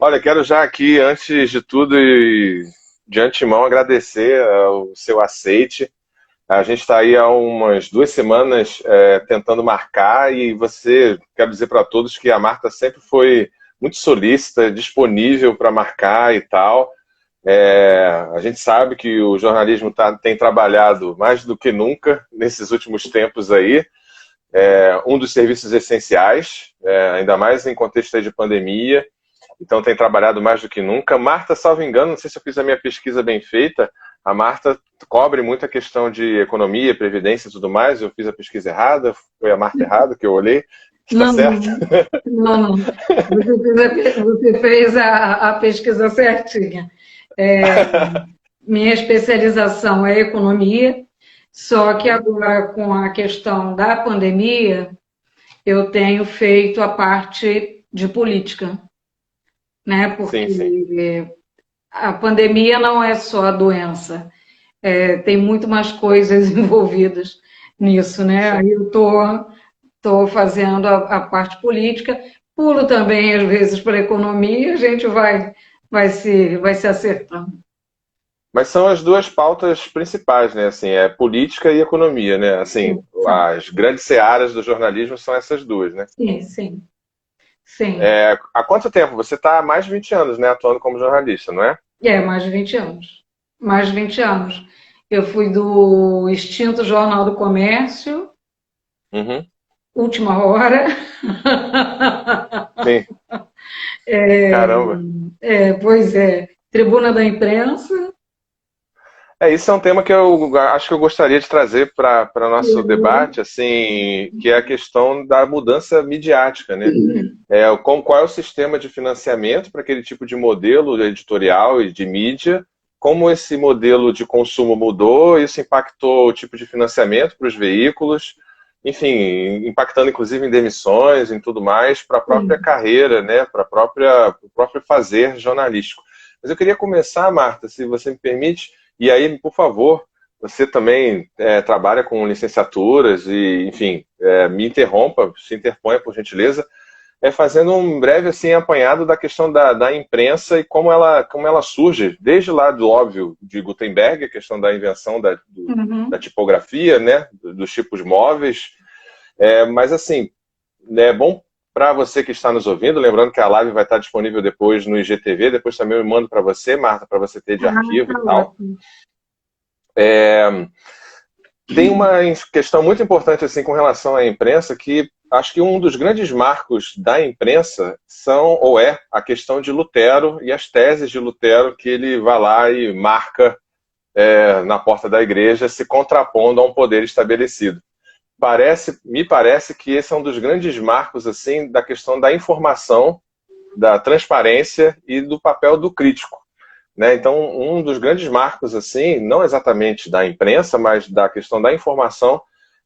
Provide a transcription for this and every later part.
Olha, quero já aqui, antes de tudo e de antemão, agradecer o seu aceite. A gente está aí há umas 2 semanas tentando marcar e quero dizer para todos que a Marta sempre foi muito solícita, disponível para marcar e tal. A gente sabe que o jornalismo tem trabalhado mais do que nunca nesses últimos tempos aí. Um dos serviços essenciais, ainda mais em contexto aí de pandemia. Então tem trabalhado mais do que nunca. Marta, salvo engano, não sei se eu fiz a minha pesquisa bem feita, a Marta cobre muita questão de economia, previdência e tudo mais. Eu fiz a pesquisa errada, foi a Marta errada que eu olhei. Está Não, certo? não, não, não. Você fez a pesquisa certinha. É, minha especialização é economia, só que agora, com a questão da pandemia, eu tenho feito a parte de política, né? Sim, sim. Porque a pandemia não é só a doença, tem muito mais coisas envolvidas nisso, né? Sim. Aí eu estou fazendo a parte política, pulo também, às vezes, para a economia, a gente vai se acertando. Mas são as duas pautas principais, né? Assim, é política e economia, né? Assim, Sim, são. as grandes searas do jornalismo são essas duas, né? Sim, sim, sim. Há quanto tempo? Você está há mais de 20 anos, né, atuando como jornalista, não é? Mais de 20 anos. Mais de 20 anos. Eu fui do extinto Jornal do Comércio, Uhum. Última Hora, Sim. Caramba. pois é, Tribuna da Imprensa. Isso é um tema que eu acho que eu gostaria de trazer para nosso debate, assim, que é a questão da mudança midiática, né? Qual é o sistema de financiamento para aquele tipo de modelo editorial e de mídia? Como esse modelo de consumo mudou? Isso impactou o tipo de financiamento para os veículos? Enfim, impactando inclusive em demissões, em tudo mais, para a própria Sim. carreira, né? Para o próprio fazer jornalístico. Mas eu queria começar, Marta, se você me permite, e aí, por favor, você também trabalha com licenciaturas e, enfim, me interrompa, se interponha, por gentileza, fazendo um breve assim, apanhado da questão da imprensa e como ela surge, desde lá do óbvio de Gutenberg, a questão da invenção da Uhum. tipografia, né, dos tipos móveis. Mas, assim, é bom para você que está nos ouvindo, lembrando que a live vai estar disponível depois no IGTV, depois também eu mando para você, Marta, para você ter de Ah, arquivo e tá tal. ótimo. Tem uma questão muito importante assim com relação à imprensa que acho que um dos grandes marcos da imprensa é a questão de Lutero e as teses de Lutero que ele vai lá e marca na porta da igreja, se contrapondo a um poder estabelecido. Me parece que esse é um dos grandes marcos assim da questão da informação, da transparência e do papel do crítico, né? Então, um dos grandes marcos, assim, não exatamente da imprensa, mas da questão da informação,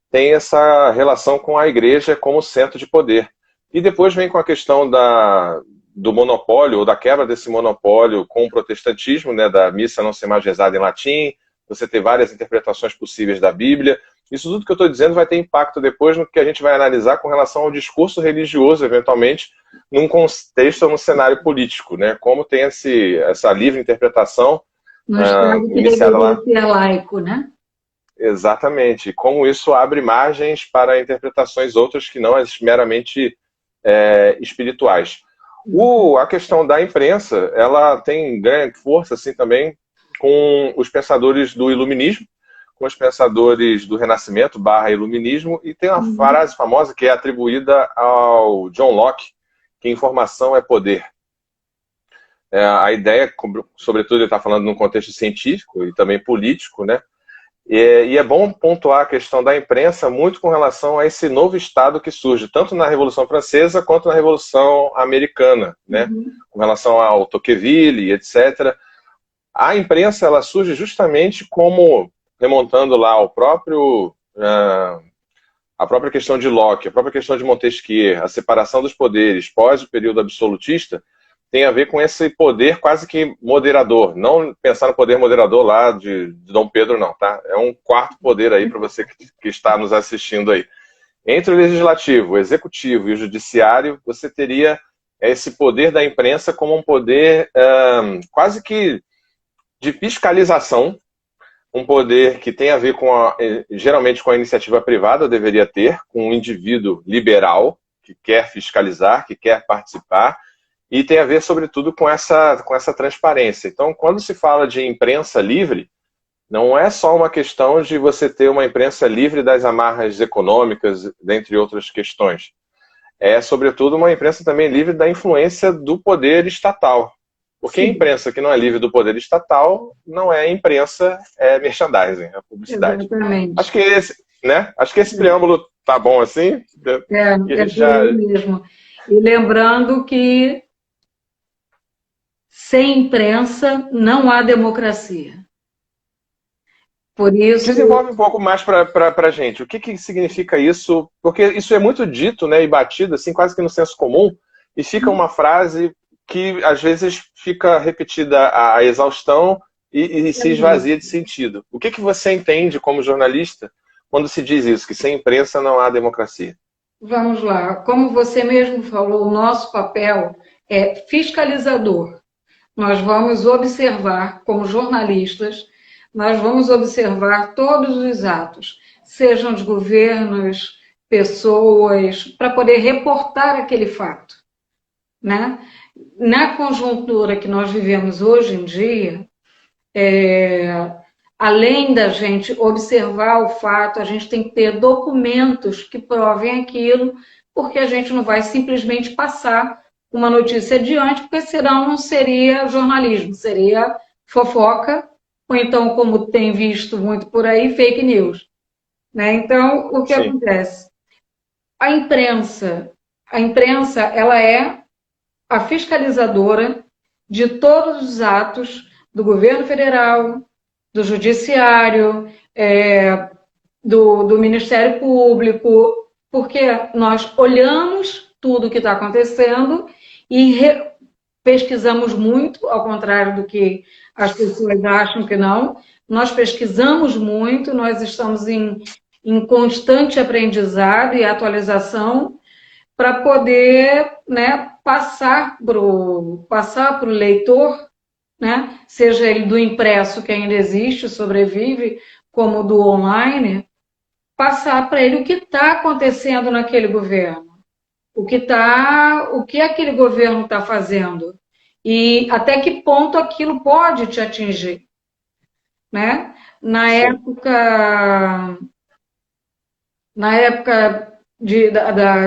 tem essa relação com a igreja como centro de poder. E depois vem com a questão do monopólio, ou da quebra desse monopólio com o protestantismo, né, da missa não ser mais rezada em latim, você ter várias interpretações possíveis da Bíblia. Isso tudo que eu estou dizendo vai ter impacto depois no que a gente vai analisar com relação ao discurso religioso, eventualmente, num contexto ou num cenário político, né? Como tem essa livre interpretação No estado que iniciada deveria lá. ser laico, né? Exatamente. Como isso abre margens para interpretações outras que não as meramente espirituais. A questão da imprensa, ela tem grande força assim também com os pensadores do iluminismo, com os pensadores do Renascimento / Iluminismo, e tem uma Uhum. frase famosa que é atribuída ao John Locke, que informação é poder. A ideia, sobretudo ele está falando num contexto científico e também político, né? E é bom pontuar a questão da imprensa muito com relação a esse novo Estado que surge, tanto na Revolução Francesa quanto na Revolução Americana, né? Uhum. Com relação ao Tocqueville, etc. A imprensa ela surge justamente como, remontando lá ao a própria questão de Locke, a própria questão de Montesquieu, a separação dos poderes pós o período absolutista, tem a ver com esse poder quase que moderador. Não pensar no poder moderador lá de Dom Pedro, não, tá? É um quarto poder aí para você que está nos assistindo aí. Entre o legislativo, o executivo e o judiciário, você teria é esse poder da imprensa como um poder quase que de fiscalização, um poder que tem a ver geralmente com a iniciativa privada, deveria ter, com um indivíduo liberal que quer fiscalizar, que quer participar, e tem a ver, sobretudo, com essa transparência. Então, quando se fala de imprensa livre, não é só uma questão de você ter uma imprensa livre das amarras econômicas, dentre outras questões. É, sobretudo, uma imprensa também livre da influência do poder estatal. Porque a imprensa que não é livre do poder estatal não é imprensa, é merchandising, é publicidade. Exatamente. Acho que esse preâmbulo tá bom assim. Mesmo. E lembrando que sem imprensa não há democracia. Por isso... Desenvolve um pouco mais para a gente. O que significa isso? Porque isso é muito dito, né, e batido, assim, quase que no senso comum, e fica uma frase que às vezes fica repetida a exaustão e se esvazia de sentido. O que você entende como jornalista quando se diz isso, que sem imprensa não há democracia? Vamos lá. Como você mesmo falou, o nosso papel é fiscalizador. Nós vamos observar, como jornalistas, nós vamos observar todos os atos, sejam de governos, pessoas, para poder reportar aquele fato, né? Na conjuntura que nós vivemos hoje em dia, além da gente observar o fato, a gente tem que ter documentos que provem aquilo, porque a gente não vai simplesmente passar uma notícia adiante, porque senão não seria jornalismo, seria fofoca, ou então, como tem visto muito por aí, fake news. Né? Então, o que acontece? A imprensa, ela é a fiscalizadora de todos os atos do governo federal, do judiciário, do Ministério Público, porque nós olhamos tudo o que está acontecendo e pesquisamos muito, ao contrário do que as pessoas acham que não. Nós pesquisamos muito, nós estamos em constante aprendizado e atualização para poder, né, passar para o leitor, né, seja ele do impresso, que ainda existe, sobrevive, como do online, passar para ele o que está acontecendo naquele governo, o que aquele governo está fazendo e até que ponto aquilo pode te atingir, né? Na época da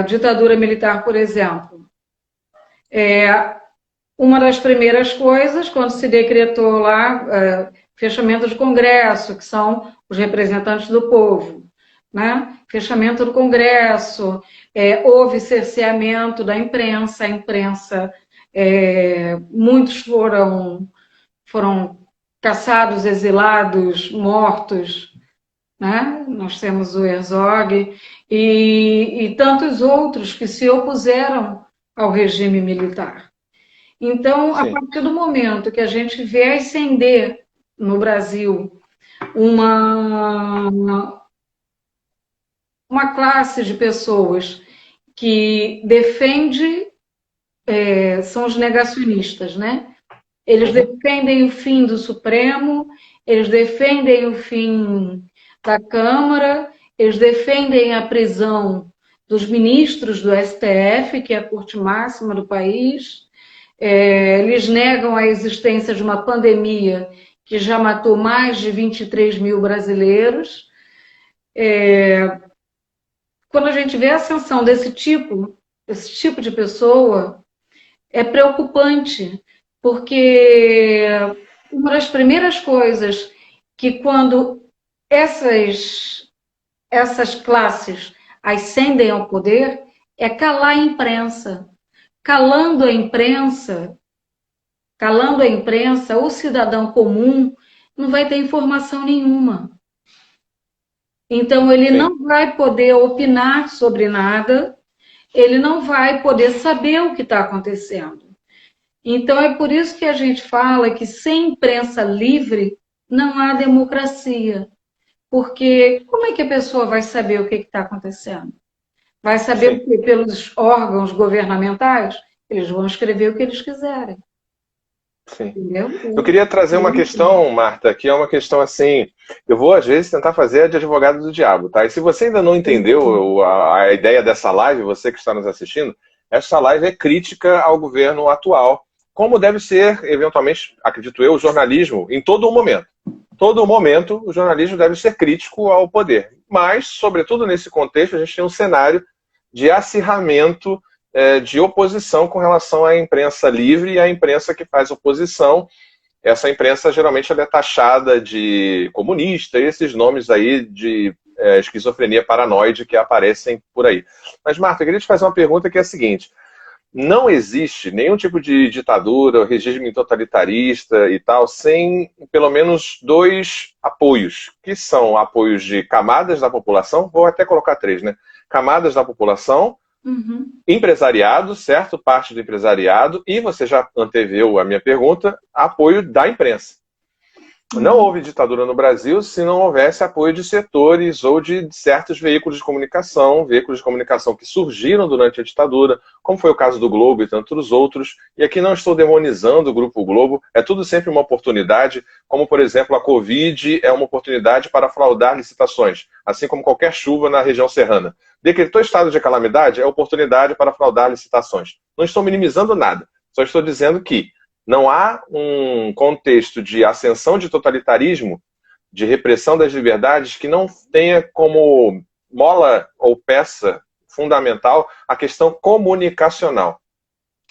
ditadura militar, por exemplo, uma das primeiras coisas, quando se decretou lá fechamento do Congresso, que são os representantes do povo, né? Fechamento do Congresso, houve cerceamento da imprensa, a imprensa, muitos foram caçados, exilados, mortos, né? Nós temos o Herzog e tantos outros que se opuseram ao regime militar. Então, a partir do momento que a gente vê ascender no Brasil uma classe de pessoas que defende, são os negacionistas, né? Eles defendem o fim do Supremo, eles defendem o fim da Câmara, eles defendem a prisão dos ministros do STF, que é a corte máxima do país, eles negam a existência de uma pandemia que já matou mais de 23 mil brasileiros. Quando a gente vê a ascensão desse tipo de pessoa, é preocupante, porque uma das primeiras coisas que quando essas classes ascendem ao poder é calar a imprensa. Calando a imprensa, o cidadão comum não vai ter informação nenhuma. Então, ele não vai poder opinar sobre nada, ele não vai poder saber o que está acontecendo. Então, é por isso que a gente fala que sem imprensa livre não há democracia. Porque como é que a pessoa vai saber o que está acontecendo? Vai saber pelos órgãos governamentais? Eles vão escrever o que eles quiserem. Sim. Entendeu? Eu queria trazer uma questão, Marta, que é uma questão assim, eu vou às vezes tentar fazer de advogado do diabo, tá? E se você ainda não entendeu a ideia dessa live, você que está nos assistindo, essa live é crítica ao governo atual, como deve ser, eventualmente, acredito eu, o jornalismo em todo momento. Todo momento, o jornalismo deve ser crítico ao poder. Mas, sobretudo nesse contexto, a gente tem um cenário de acirramento de oposição com relação à imprensa livre e à imprensa que faz oposição. Essa imprensa geralmente ela é taxada de comunista e esses nomes aí de esquizofrenia paranoide que aparecem por aí. Mas, Marta, eu queria te fazer uma pergunta que é a seguinte: não existe nenhum tipo de ditadura, regime totalitarista e tal, sem pelo menos dois apoios, que são apoios de camadas da população, vou até colocar três, né? Camadas da população, empresariado, certo? Parte do empresariado, e você já anteveu a minha pergunta, apoio da imprensa. Não houve ditadura no Brasil se não houvesse apoio de setores ou de certos veículos de comunicação que surgiram durante a ditadura, como foi o caso do Globo e tantos outros. E aqui não estou demonizando o Grupo Globo, é tudo sempre uma oportunidade, como por exemplo a Covid é uma oportunidade para fraudar licitações, assim como qualquer chuva na região serrana. Decretou estado de calamidade, é oportunidade para fraudar licitações. Não estou minimizando nada, só estou dizendo que não há um contexto de ascensão de totalitarismo, de repressão das liberdades, que não tenha como mola ou peça fundamental a questão comunicacional.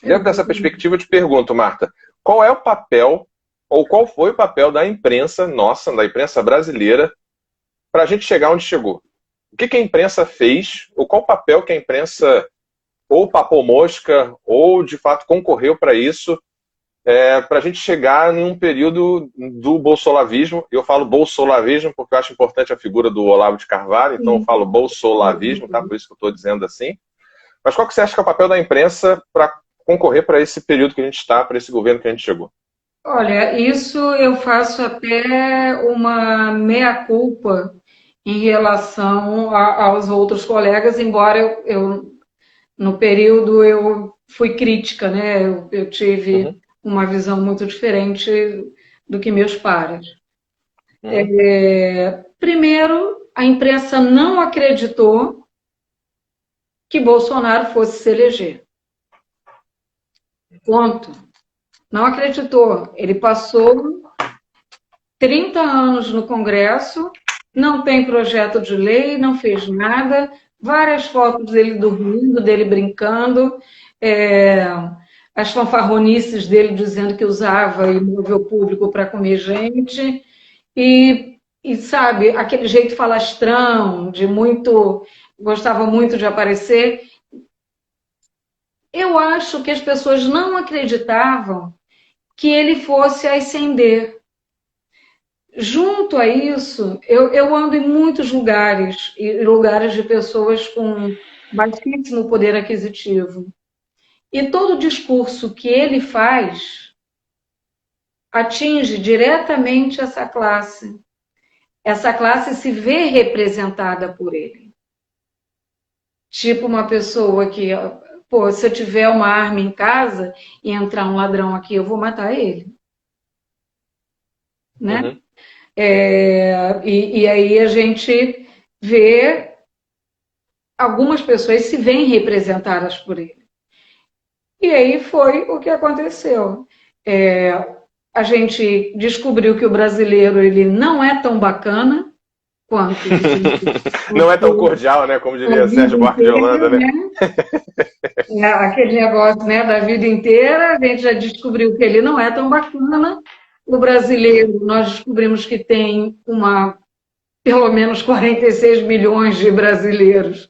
Dentro dessa perspectiva, eu te pergunto, Marta, qual é o papel, ou qual foi o papel da imprensa nossa, da imprensa brasileira, para a gente chegar onde chegou? O que a imprensa fez, ou qual papel que a imprensa ou papou mosca, ou de fato concorreu para isso, para a gente chegar em um período do bolsolavismo. Eu falo bolsolavismo porque eu acho importante a figura do Olavo de Carvalho, então eu falo bolsolavismo, tá? Por isso que eu estou dizendo assim. Mas qual que você acha que é o papel da imprensa para concorrer para esse período que a gente está, para esse governo que a gente chegou? Olha, isso eu faço até uma meia-culpa em relação aos outros colegas, embora no período eu fui crítica, né? Eu tive uma visão muito diferente do que meus pares. Primeiro, a imprensa não acreditou que Bolsonaro fosse se eleger. Ponto. Não acreditou. Ele passou 30 anos no Congresso, não tem projeto de lei, não fez nada, várias fotos dele dormindo, dele brincando, as fanfarronices dele dizendo que usava imóvel público para comer gente, e sabe, aquele jeito falastrão, gostava muito de aparecer. Eu acho que as pessoas não acreditavam que ele fosse ascender. Junto a isso, eu ando em muitos lugares, e lugares de pessoas com baixíssimo poder aquisitivo. E todo discurso que ele faz atinge diretamente essa classe. Essa classe se vê representada por ele. Tipo uma pessoa que, pô, se eu tiver uma arma em casa e entrar um ladrão aqui, eu vou matar ele. Né? E aí a gente vê algumas pessoas se veem representadas por ele. E aí foi o que aconteceu. A gente descobriu que o brasileiro ele não é tão bacana quanto... Não é tão cordial, né? Como diria Sérgio Buarque de Holanda, né? Aquele negócio, né, da vida inteira, a gente já descobriu que ele não é tão bacana. O brasileiro, nós descobrimos que tem pelo menos 46 milhões de brasileiros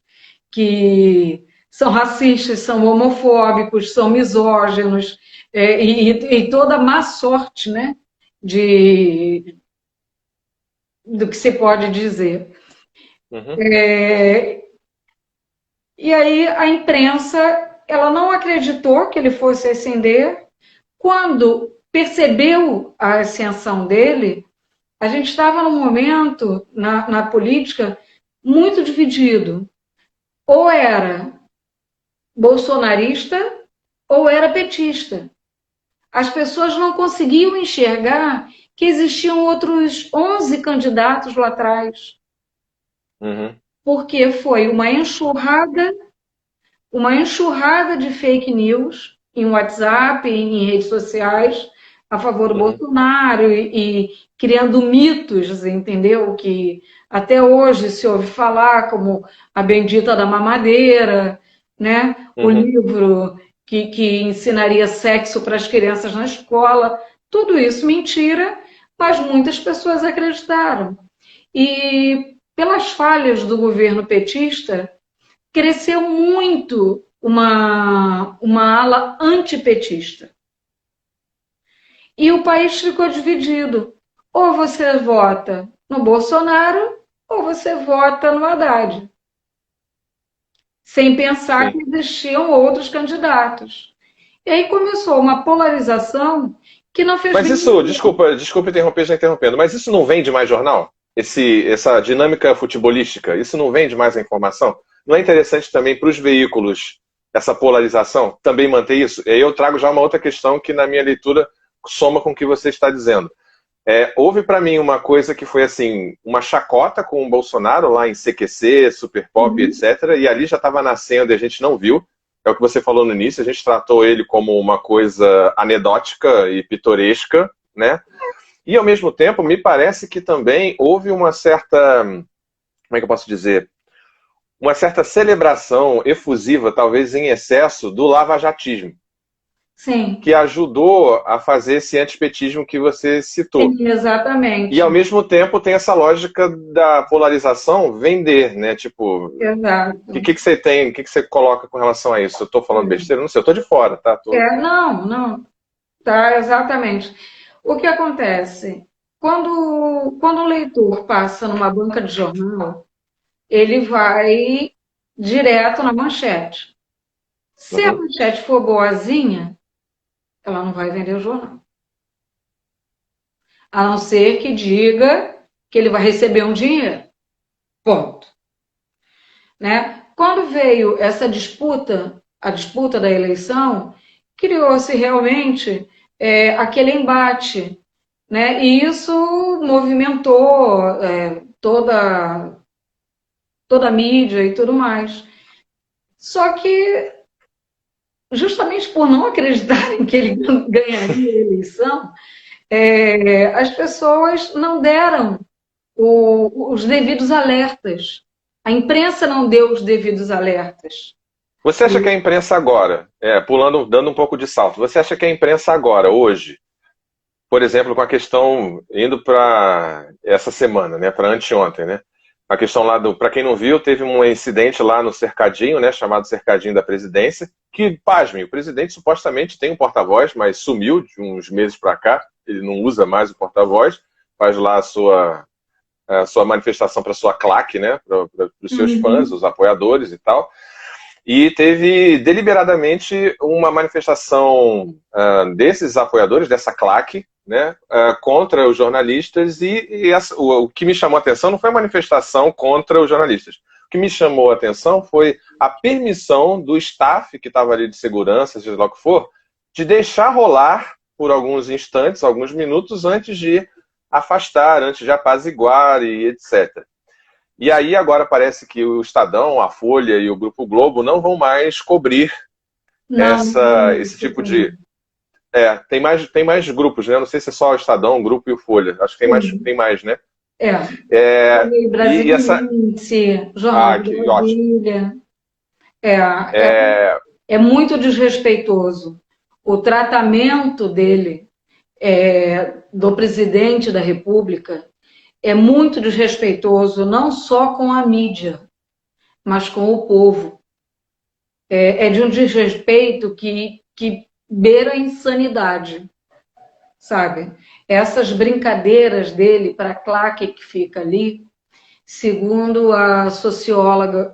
que são racistas, são homofóbicos, são misóginos, e toda a má sorte, né, do que se pode dizer. E aí a imprensa ela não acreditou que ele fosse ascender. Quando percebeu a ascensão dele, a gente estava num momento na política muito dividido. Ou era bolsonarista ou era petista. As pessoas não conseguiam enxergar que existiam outros 11 candidatos lá atrás. Uhum. Porque foi uma enxurrada de fake news em WhatsApp, em redes sociais, a favor do Bolsonaro e criando mitos, entendeu? Que até hoje se ouve falar, como a bendita da mamadeira, né? O livro que ensinaria sexo para as crianças na escola. Tudo isso mentira, mas muitas pessoas acreditaram. E pelas falhas do governo petista, cresceu muito uma ala antipetista. E o país ficou dividido. Ou você vota no Bolsonaro, ou você vota no Haddad. Sem pensar que existiam outros candidatos. E aí começou uma polarização que não fez Mas isso, desculpa interromper, já interrompendo, mas isso não vem de mais jornal? Essa dinâmica futebolística, isso não vem de mais a informação? Não é interessante também para os veículos essa polarização também manter isso? E aí eu trago já uma outra questão que na minha leitura soma com o que você está dizendo. Houve para mim uma coisa que foi assim, uma chacota com o Bolsonaro lá em CQC, Super Pop, etc. E ali já estava nascendo e a gente não viu. É o que você falou no início, a gente tratou ele como uma coisa anedótica e pitoresca, né? E ao mesmo tempo, me parece que também houve uma certa, como é que eu posso dizer? Uma certa celebração efusiva, talvez em excesso, do lavajatismo. Sim. Que ajudou a fazer esse antipetismo que você citou. Sim, exatamente. E ao mesmo tempo tem essa lógica da polarização vender, né? Tipo, exato. O que você tem, o que você coloca com relação a isso? Eu estou falando besteira? Não sei, eu estou de fora, tá? Não. Tá, exatamente. O que acontece? Quando o leitor passa numa banca de jornal, ele vai direto na manchete. Se a manchete for boazinha, ela não vai vender o jornal. A não ser que diga que ele vai receber um dinheiro. Ponto. Né? Quando veio essa disputa, a disputa da eleição, criou-se realmente aquele embate. Né? E isso movimentou toda a mídia e tudo mais. Só que, justamente por não acreditarem que ele ganharia a eleição, as pessoas não deram os devidos alertas. A imprensa não deu os devidos alertas. Você acha que a imprensa agora, dando um pouco de salto, você acha que a imprensa agora, hoje, por exemplo, com a questão, indo para essa semana, né, para anteontem, né, a questão lá para quem não viu, teve um incidente lá no cercadinho, né, chamado cercadinho da presidência, que, pasme, o presidente supostamente tem um porta-voz, mas sumiu de uns meses para cá, ele não usa mais o porta-voz, faz lá a sua manifestação para sua claque, né, para os seus fãs, os apoiadores e tal. E teve deliberadamente uma manifestação desses apoiadores, dessa claque, né, contra os jornalistas, o que me chamou a atenção não foi a manifestação contra os jornalistas. O que me chamou a atenção foi a permissão do staff que estava ali de segurança, seja lá o que for, de deixar rolar por alguns instantes, alguns minutos, antes de afastar, antes de apaziguar e etc. E aí agora parece que o Estadão, a Folha e o Grupo Globo não vão mais cobrir esse tipo de... tem mais grupos, né? Não sei se é só o Estadão, o Grupo e o Folha. Acho que tem mais, né? Brasília, Jornal de Brasília. É muito desrespeitoso. O tratamento dele, do presidente da República, é muito desrespeitoso, não só com a mídia, mas com o povo. É de um desrespeito que beira a insanidade, sabe? Essas brincadeiras dele para a claque que fica ali, segundo a socióloga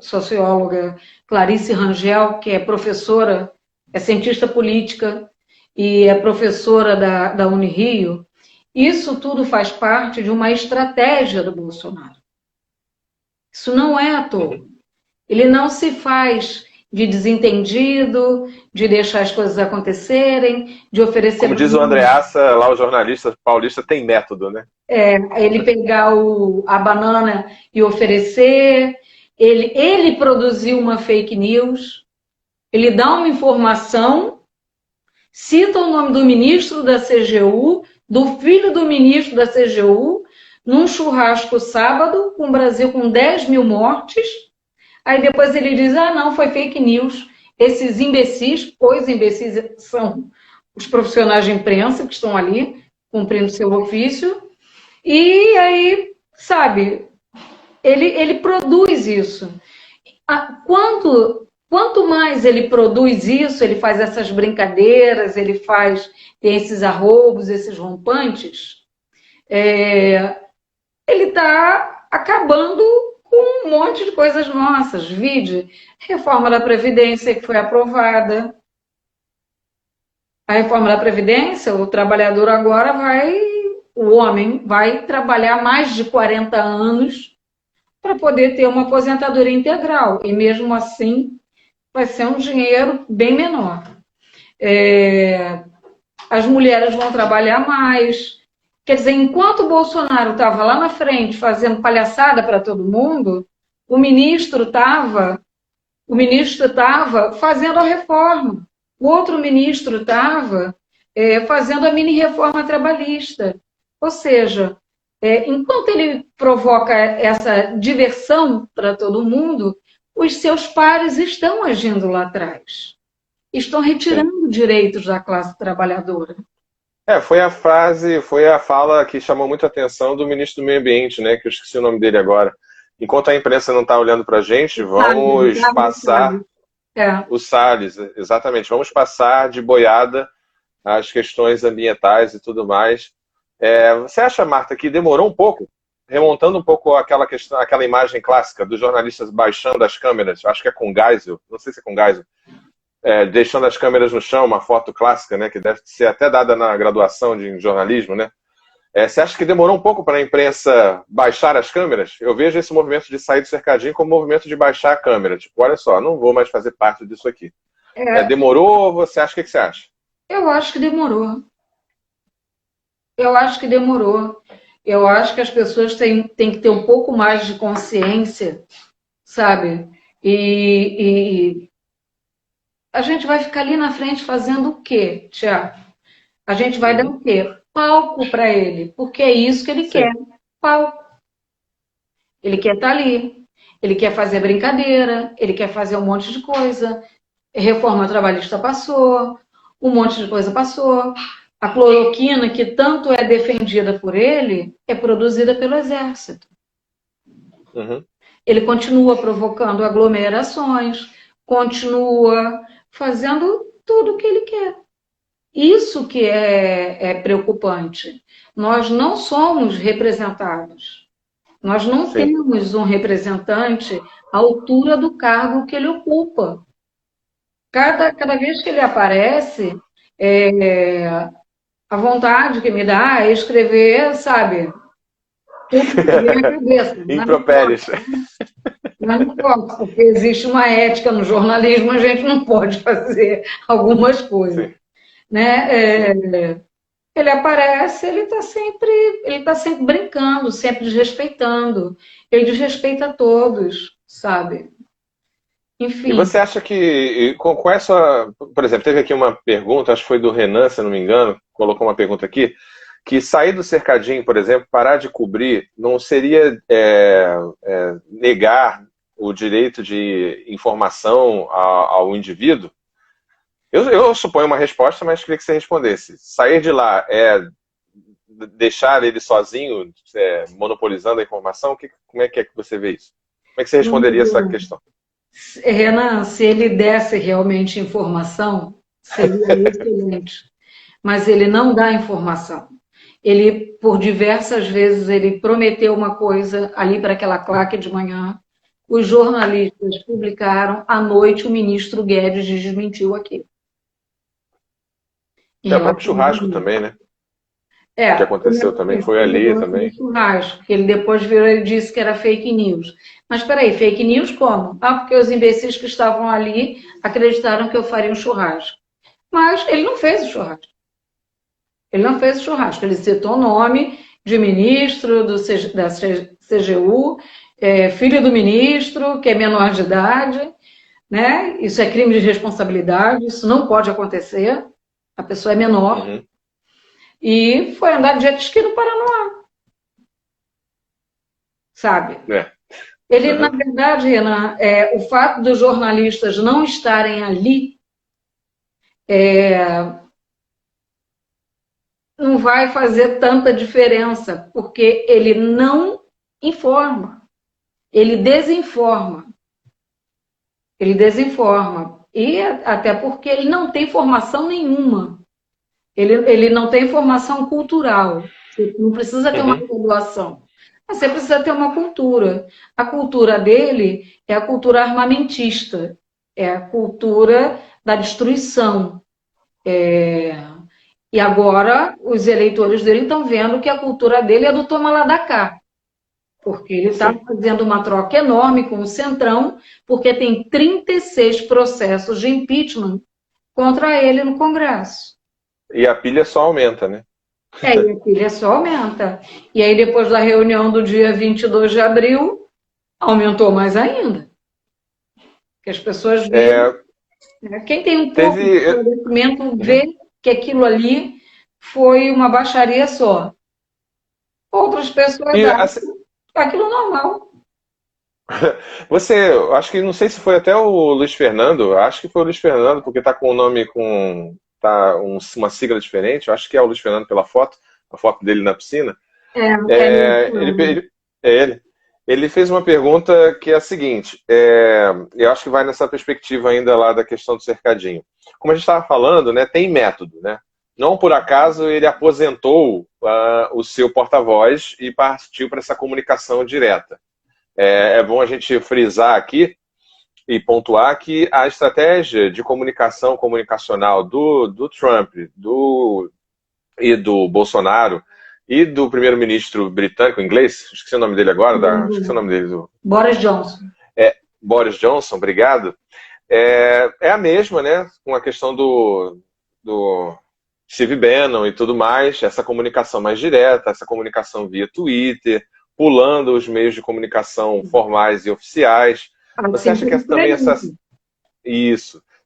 Clarice Rangel, que é professora, é cientista política e é professora da Unirio, isso tudo faz parte de uma estratégia do Bolsonaro. Isso não é à toa. Ele não se faz de desentendido, de deixar as coisas acontecerem, de oferecer... Como diz o Andreassa, lá o jornalista paulista, tem método, né? Ele pegar a banana e oferecer, ele produziu uma fake news, ele dá uma informação, cita o nome do ministro da CGU, do filho do ministro da CGU, num churrasco sábado, com o Brasil com 10 mil mortes. Aí depois ele diz, não, foi fake news. Esses imbecis, os imbecis são os profissionais de imprensa que estão ali, cumprindo seu ofício. E aí, sabe, ele produz isso. Quanto mais ele produz isso, ele faz essas brincadeiras, tem esses arroubos, esses rompantes, ele está acabando com um monte de coisas nossas. Vide, reforma da Previdência que foi aprovada. A reforma da Previdência, o trabalhador agora o homem vai trabalhar mais de 40 anos para poder ter uma aposentadoria integral. E mesmo assim, vai ser um dinheiro bem menor. As mulheres vão trabalhar mais. Quer dizer, enquanto o Bolsonaro estava lá na frente fazendo palhaçada para todo mundo, o ministro estava fazendo a reforma. O outro ministro estava fazendo a mini-reforma trabalhista. Ou seja, enquanto ele provoca essa diversão para todo mundo, os seus pares estão agindo lá atrás. Estão retirando direitos da classe trabalhadora. Foi a fala que chamou muita atenção do ministro do Meio Ambiente, né? Que eu esqueci o nome dele agora. Enquanto a imprensa não está olhando para a gente, vamos passar... O Salles, exatamente. Vamos passar de boiada as questões ambientais e tudo mais. Você acha, Marta, que demorou um pouco, remontando um pouco aquela imagem clássica dos jornalistas baixando as câmeras, acho que é com Geisel, não sei se é com Geisel, deixando as câmeras no chão, uma foto clássica, né, que deve ser até dada na graduação de jornalismo, né? Você acha que demorou um pouco para a imprensa baixar as câmeras? Eu vejo esse movimento de sair do cercadinho como movimento de baixar a câmera. Tipo, olha só, não vou mais fazer parte disso aqui. Demorou ou você acha? O que você acha? Eu acho que demorou. Eu acho que demorou. Eu acho que as pessoas têm que ter um pouco mais de consciência, sabe? E a gente vai ficar ali na frente fazendo o quê, Tiago? A gente vai dar o quê? Palco para ele, porque é isso que ele quer. Palco. Ele quer estar ali. Ele quer fazer brincadeira, ele quer fazer um monte de coisa. Reforma trabalhista passou, um monte de coisa passou. A cloroquina, que tanto é defendida por ele, é produzida pelo Exército. Ele continua provocando aglomerações, continua fazendo tudo o que ele quer. Isso que é preocupante. Nós não somos representados. Nós não temos um representante à altura do cargo que ele ocupa. Cada vez que ele aparece, a vontade que me dá é escrever, sabe, tudo que vem na cabeça. Impropérios. Mas não posso, porque existe uma ética no jornalismo, a gente não pode fazer algumas coisas. Né? Ele aparece, ele está sempre brincando, sempre desrespeitando. Ele desrespeita todos, sabe? Enfim. E você acha que, com essa... Por exemplo, teve aqui uma pergunta, acho que foi do Renan, se não me engano, colocou uma pergunta aqui, que sair do cercadinho, por exemplo, parar de cobrir, não seria negar o direito de informação ao indivíduo? Eu suponho uma resposta, mas queria que você respondesse. Sair de lá é deixar ele sozinho, monopolizando a informação? Como é que você vê isso? Como é que você responderia essa questão? Renan, se ele desse realmente informação, seria excelente. Mas ele não dá informação. Ele, por diversas vezes, ele prometeu uma coisa ali para aquela claque de manhã. Os jornalistas publicaram, à noite, o ministro Guedes desmentiu aquilo. É o próprio churrasco também, né? Que aconteceu também, foi ali também. Churrasco, que ele depois virou e disse que era fake news. Mas peraí, fake news como? Ah, porque os imbecis que estavam ali acreditaram que eu faria um churrasco. Mas ele não fez o churrasco. Ele não fez o churrasco. Ele citou o nome de ministro da CGU, filho do ministro, que é menor de idade, né? Isso é crime de responsabilidade, isso não pode acontecer. A pessoa é menor. Uhum. E foi andar de jet ski no Paraná. Sabe? Ele, na verdade, Renan, o fato dos jornalistas não estarem ali não vai fazer tanta diferença, porque ele não informa, ele desinforma. Ele desinforma. E até porque ele não tem formação nenhuma. Ele não tem formação cultural. Você não precisa ter uma graduação. Você precisa ter uma cultura. A cultura dele é a cultura armamentista, é a cultura da destruição. E agora os eleitores dele estão vendo que a cultura dele é do toma lá da cá. Porque ele está fazendo uma troca enorme com o Centrão, porque tem 36 processos de impeachment contra ele no Congresso. E a pilha só aumenta, né? E a pilha só aumenta. E aí, depois da reunião do dia 22 de abril, aumentou mais ainda. Porque as pessoas veem... Quem tem um pouco de conhecimento vê que aquilo ali foi uma baixaria só. Outras pessoas acham aquilo normal. Você, acho que, não sei se foi até o Luiz Fernando, acho que foi o Luiz Fernando, porque tá com o nome uma sigla diferente, eu acho que é o Luiz Fernando pela foto, a foto dele na piscina. Ele fez uma pergunta que é a seguinte, eu acho que vai nessa perspectiva ainda lá da questão do cercadinho. Como a gente estava falando, né, tem método, né? Não por acaso ele aposentou o seu porta-voz e partiu para essa comunicação direta. É bom a gente frisar aqui e pontuar que a estratégia de comunicacional do Trump e do Bolsonaro e do primeiro-ministro britânico, inglês, esqueci o nome dele agora, esqueci o nome dele. Boris Johnson. Boris Johnson, obrigado. É a mesma, né, com a questão do Steve Bannon e tudo mais, essa comunicação mais direta, essa comunicação via Twitter, pulando os meios de comunicação formais e oficiais. Você acha que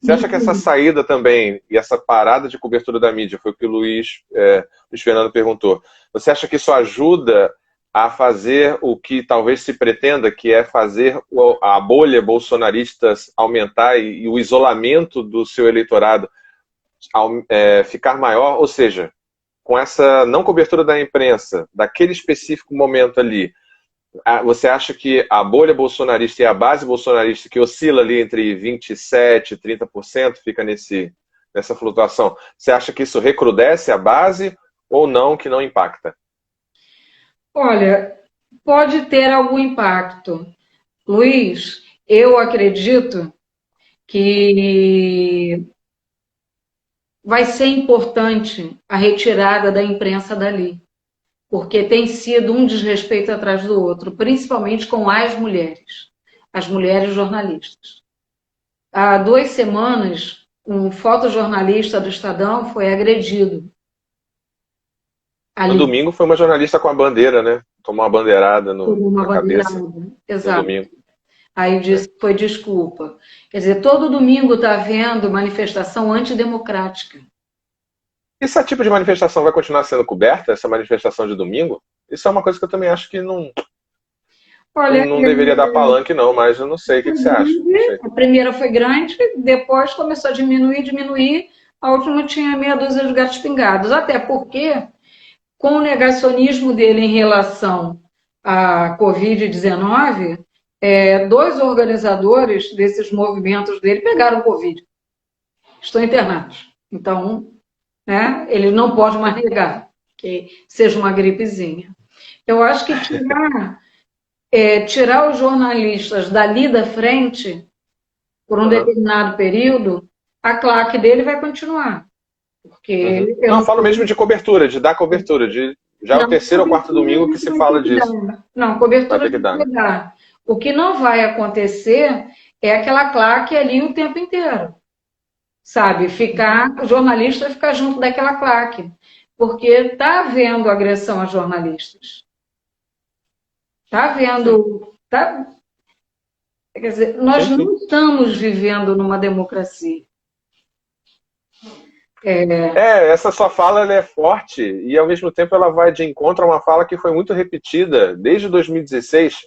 Você acha que essa saída também, e essa parada de cobertura da mídia, foi o que o Luiz Fernando perguntou, você acha que isso ajuda a fazer o que talvez se pretenda, que é fazer a bolha bolsonarista aumentar e o isolamento do seu eleitorado ficar maior? Ou seja, com essa não cobertura da imprensa, daquele específico momento ali, você acha que a bolha bolsonarista e a base bolsonarista, que oscila ali entre 27% e 30%, fica nessa flutuação, você acha que isso recrudesce a base ou não, que não impacta? Olha, pode ter algum impacto. Luiz, eu acredito que vai ser importante a retirada da imprensa dali, porque tem sido um desrespeito atrás do outro, principalmente com as mulheres jornalistas. Há 2 semanas, um fotojornalista do Estadão foi agredido. Ali. No domingo foi uma jornalista com a bandeira, né? Tomou uma bandeirada na cabeça. Exato. No domingo. Aí disse que foi desculpa. Quer dizer, todo domingo está havendo manifestação antidemocrática. Esse tipo de manifestação vai continuar sendo coberta, essa manifestação de domingo? Isso é uma coisa que eu também acho que não deveria dar palanque, não, mas eu não sei. O que você acha? A primeira foi grande, depois começou a diminuir, a última tinha meia dúzia de gatos pingados. Até porque, com o negacionismo dele em relação à Covid-19, 2 organizadores desses movimentos dele pegaram Covid. Estão internados. Então, né, ele não pode mais negar que seja uma gripezinha. Eu acho que tirar os jornalistas dali da frente, por um determinado período, a claque dele vai continuar. Porque eu falo mesmo de cobertura, de dar cobertura. Já é o terceiro ou quarto domingo que se fala disso. Não, cobertura tem que dar. O que não vai acontecer é aquela claque ali o tempo inteiro, sabe? O jornalista ficar junto daquela claque, porque está havendo agressão a jornalistas. Está havendo... Quer dizer, nós não estamos vivendo numa democracia. Essa sua fala ela é forte e, ao mesmo tempo, ela vai de encontro a uma fala que foi muito repetida desde 2016,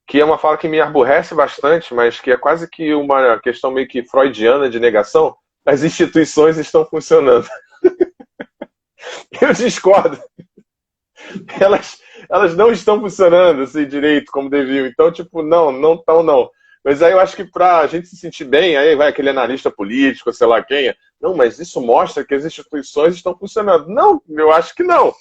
que é uma fala que me aborrece bastante, mas que é quase que uma questão meio que freudiana de negação. As instituições estão funcionando. Eu discordo. Elas não estão funcionando assim, direito, como deviam. Então, tipo, não estão, não. Mas aí eu acho que para a gente se sentir bem, aí vai aquele analista político, sei lá quem, não, mas isso mostra que as instituições estão funcionando. Não, eu acho que não.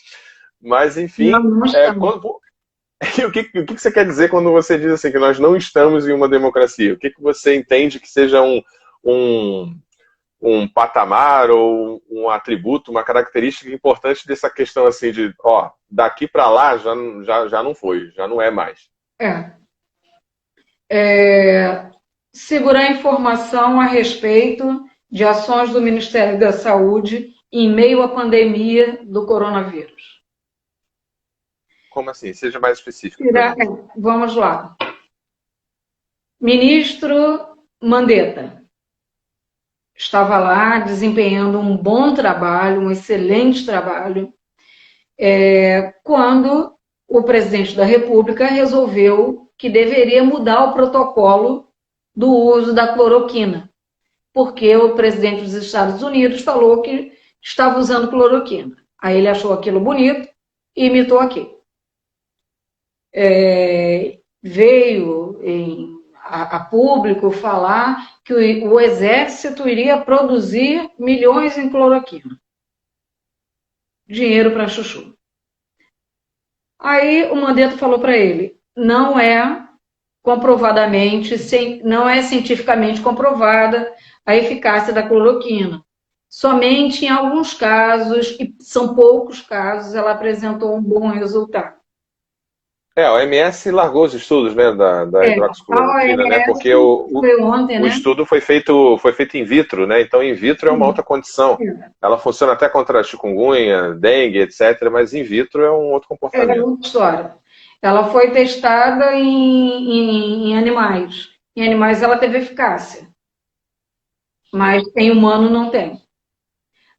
Mas, enfim, o que você quer dizer quando você diz assim que nós não estamos em uma democracia? O que você entende que seja um patamar ou um atributo, uma característica importante dessa questão assim de, daqui para lá já não foi, já não é mais? Segurar informação a respeito de ações do Ministério da Saúde em meio à pandemia do coronavírus. Como assim? Seja mais específico. Vamos lá. Ministro Mandetta estava lá desempenhando um bom trabalho, um excelente trabalho, quando o presidente da República resolveu que deveria mudar o protocolo do uso da cloroquina, porque o presidente dos Estados Unidos falou que estava usando cloroquina. Aí ele achou aquilo bonito e imitou aquilo. Veio a público falar que o Exército iria produzir milhões em cloroquina. Dinheiro para chuchu. Aí o Mandetta falou para ele, não é comprovadamente, não é cientificamente comprovada a eficácia da cloroquina. Somente em alguns casos, e são poucos casos, ela apresentou um bom resultado. A OMS largou os estudos, né, da hidroxicloroquina, né, porque o estudo foi feito in vitro, né, então in vitro é uma outra condição. Ela funciona até contra chikungunya, dengue, etc., mas in vitro é um outro comportamento. É outra história. Ela foi testada em animais. Em animais ela teve eficácia, mas em humano não tem.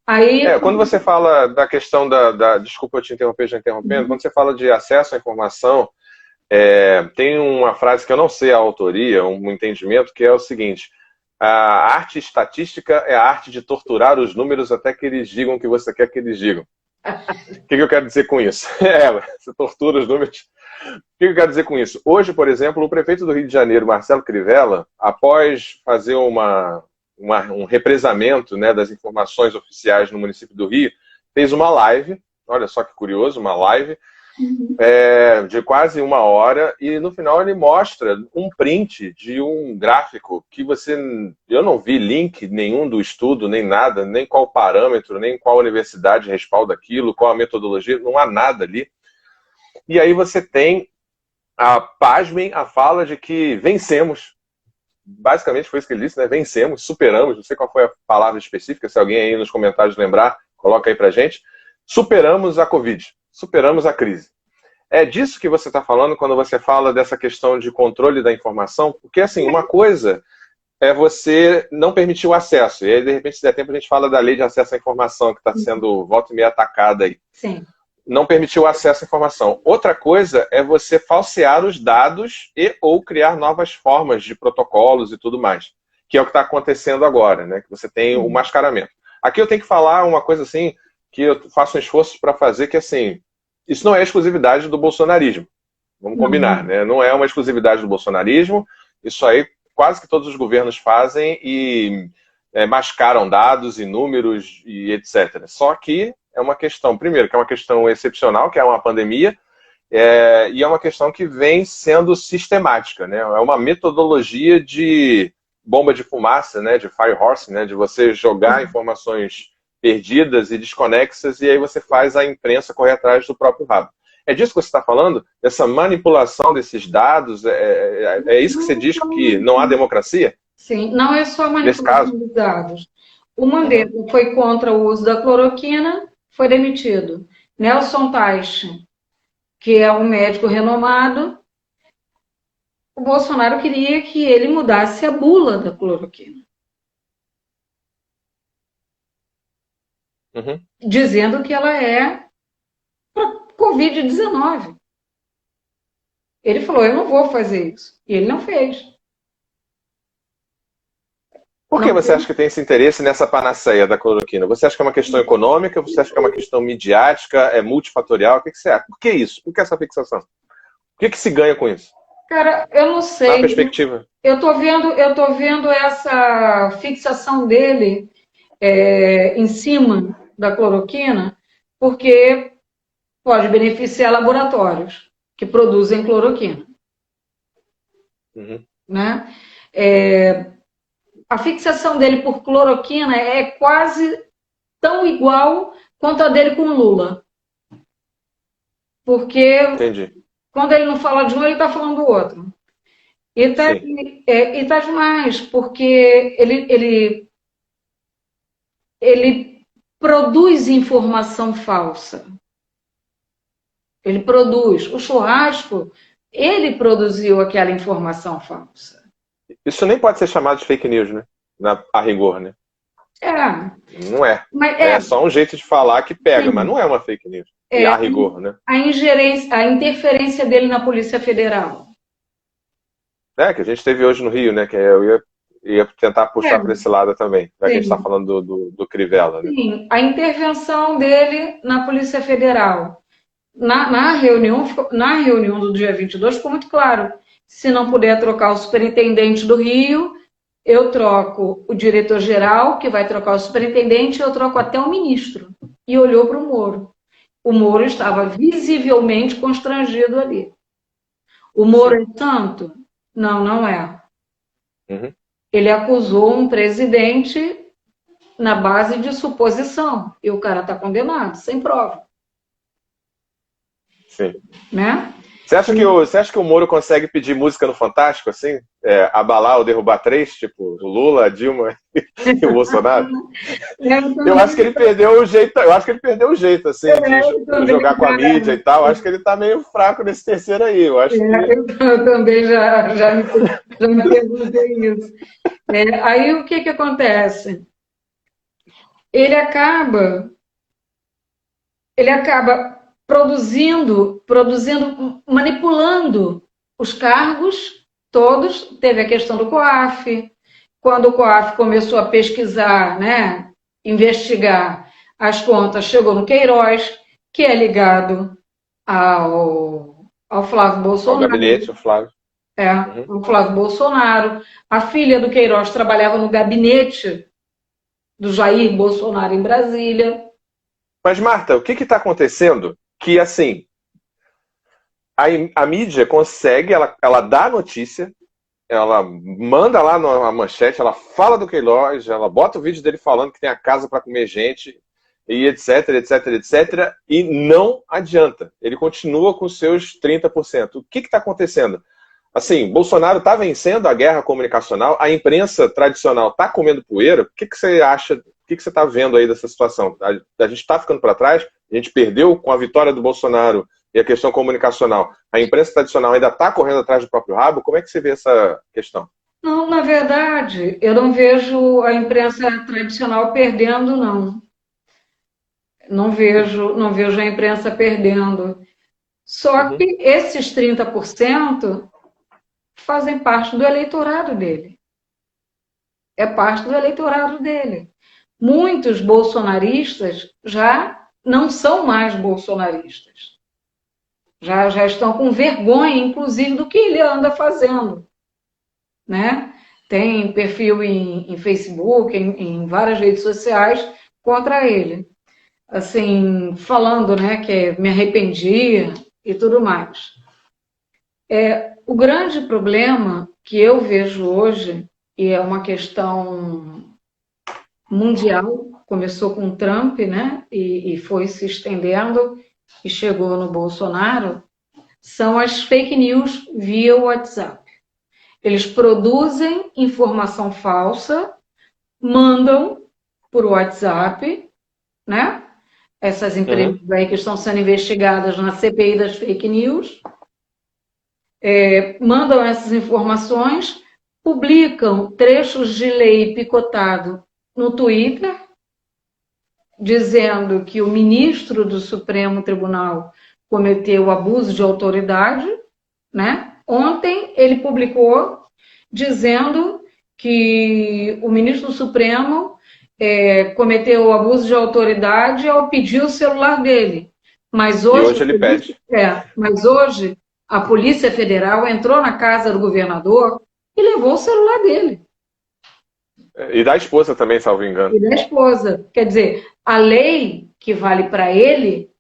Aí, quando você fala da questão desculpa eu te interromper, já interrompendo, quando você fala de acesso à informação, tem uma frase que eu não sei a autoria, um entendimento, que é o seguinte: a arte estatística é a arte de torturar os números até que eles digam o que você quer que eles digam. O que eu quero dizer com isso? Você tortura os números. O que eu quero dizer com isso? Hoje, por exemplo, o prefeito do Rio de Janeiro, Marcelo Crivella, após fazer um represamento, né, das informações oficiais no município do Rio, fez uma live, olha só que curioso, uma live de quase 1 hora, e no final ele mostra um print de um gráfico que eu não vi link nenhum do estudo, nem nada, nem qual parâmetro, nem qual universidade respalda aquilo, qual a metodologia, não há nada ali. E aí você tem, pasmem, a fala de que vencemos. Basicamente foi isso que ele disse, né? Vencemos, superamos, não sei qual foi a palavra específica, se alguém aí nos comentários lembrar, coloca aí pra gente. Superamos a Covid, superamos a crise. É disso que você está falando quando você fala dessa questão de controle da informação? Porque, assim, uma coisa é você não permitir o acesso, e aí, de repente, se der tempo, a gente fala da lei de acesso à informação, que está sendo volta e meia atacada aí. Sim. Não permitir o acesso à informação. Outra coisa é você falsear os dados ou criar novas formas de protocolos e tudo mais, que é o que está acontecendo agora, né? Que você tem o mascaramento. Aqui eu tenho que falar uma coisa assim, que eu faço um esforço para fazer, que assim, isso não é exclusividade do bolsonarismo. Vamos combinar, né? Não é uma exclusividade do bolsonarismo, isso aí quase que todos os governos fazem e mascaram dados e números e etc. Só que é uma questão, primeiro, que é uma questão excepcional, que é uma pandemia, e é uma questão que vem sendo sistemática, né? É uma metodologia de bomba de fumaça, né? De fire horse, né? De você jogar informações perdidas e desconexas, e aí você faz a imprensa correr atrás do próprio rabo. É disso que você está falando? Dessa manipulação desses dados? É isso que você diz que não há democracia? Sim, não é só Nesse caso? manipulação dos dados. O Mandetta foi contra o uso da cloroquina, foi demitido. Nelson Teich, que é um médico renomado, o Bolsonaro queria que ele mudasse a bula da cloroquina, dizendo que ela é para Covid-19. Ele falou, eu não vou fazer isso. E ele não fez. Por que você acha que tem esse interesse nessa panaceia da cloroquina? Você acha que é uma questão econômica? Você acha que é uma questão midiática? É multifatorial? O que você acha? Por que isso? Por que essa fixação? O que se ganha com isso? Cara, eu não sei. Na perspectiva. Eu tô vendo essa fixação dele em cima da cloroquina, porque pode beneficiar laboratórios que produzem cloroquina. Né? A fixação dele por cloroquina é quase tão igual quanto a dele com Lula. Porque quando ele não fala de um, ele está falando do outro. E tá demais, porque ele produz informação falsa. Ele produz. O churrasco, ele produziu aquela informação falsa. Isso nem pode ser chamado de fake news, né? A rigor, né? Não é. É só um jeito de falar que pega, mas não é uma fake news. E a rigor, né? A interferência dele na Polícia Federal. Que a gente teve hoje no Rio, né? Que eu ia tentar puxar para esse lado também, já que a gente está falando do Crivella, né? Sim, a intervenção dele na Polícia Federal. Na reunião do dia 22 ficou muito claro. Se não puder trocar o superintendente do Rio, eu troco o diretor-geral, que vai trocar o superintendente, eu troco até o ministro. E olhou para o Moro. O Moro estava visivelmente constrangido ali. O Moro é santo? Não, não é. Ele acusou um presidente na base de suposição. E o cara está condenado, sem prova. Sim. Né? Você acha que o Moro consegue pedir música no Fantástico, assim? Abalar ou derrubar três? Tipo, o Lula, a Dilma e o Bolsonaro? Eu acho que ele perdeu o jeito, assim, de jogar com a mídia e tal. Eu acho que ele tá meio fraco nesse terceiro aí. Eu também já me perguntei isso. Aí o que acontece? Ele acaba produzindo, manipulando os cargos todos. Teve a questão do COAF. Quando o COAF começou a pesquisar, né, investigar as contas, chegou no Queiroz, que é ligado ao Flávio Bolsonaro. Ao gabinete, o Flávio. O Flávio Bolsonaro. A filha do Queiroz trabalhava no gabinete do Jair Bolsonaro em Brasília. Mas, Marta, o que está acontecendo? Que, assim, a mídia consegue, ela dá a notícia, ela manda lá na manchete, ela fala do Queiroz, ela bota o vídeo dele falando que tem a casa para comer gente, e etc, etc, etc, e não adianta. Ele continua com seus 30%. O que está acontecendo? Assim, Bolsonaro está vencendo a guerra comunicacional, a imprensa tradicional está comendo poeira. O que você acha, o que você está vendo aí dessa situação? A gente está ficando para trás, a gente perdeu com a vitória do Bolsonaro e a questão comunicacional. A imprensa tradicional ainda está correndo atrás do próprio rabo? Como é que você vê essa questão? Não, na verdade, eu não vejo a imprensa tradicional perdendo, não. Não vejo a imprensa perdendo. Só que esses 30% fazem parte do eleitorado dele. É parte do eleitorado dele. Muitos bolsonaristas já não são mais bolsonaristas. Já estão com vergonha, inclusive, do que ele anda fazendo. Né? Tem perfil em Facebook, em várias redes sociais contra ele. Assim, falando, né, que me arrependia e tudo mais. O grande problema que eu vejo hoje, e é uma questão mundial, começou com Trump, né, e foi se estendendo, que chegou no Bolsonaro são as fake news via WhatsApp. Eles produzem informação falsa, mandam por WhatsApp, né? Essas empresas aí que estão sendo investigadas na CPI das fake news, mandam essas informações, publicam trechos de lei picotado no Twitter, dizendo que o ministro do Supremo Tribunal cometeu abuso de autoridade, né? Ontem ele publicou dizendo que o ministro do Supremo cometeu abuso de autoridade ao pedir o celular dele. Mas hoje ele pede. Mas hoje a Polícia Federal entrou na casa do governador e levou o celular dele. E da esposa também, salvo engano. E da esposa. Quer dizer, a lei que vale para ele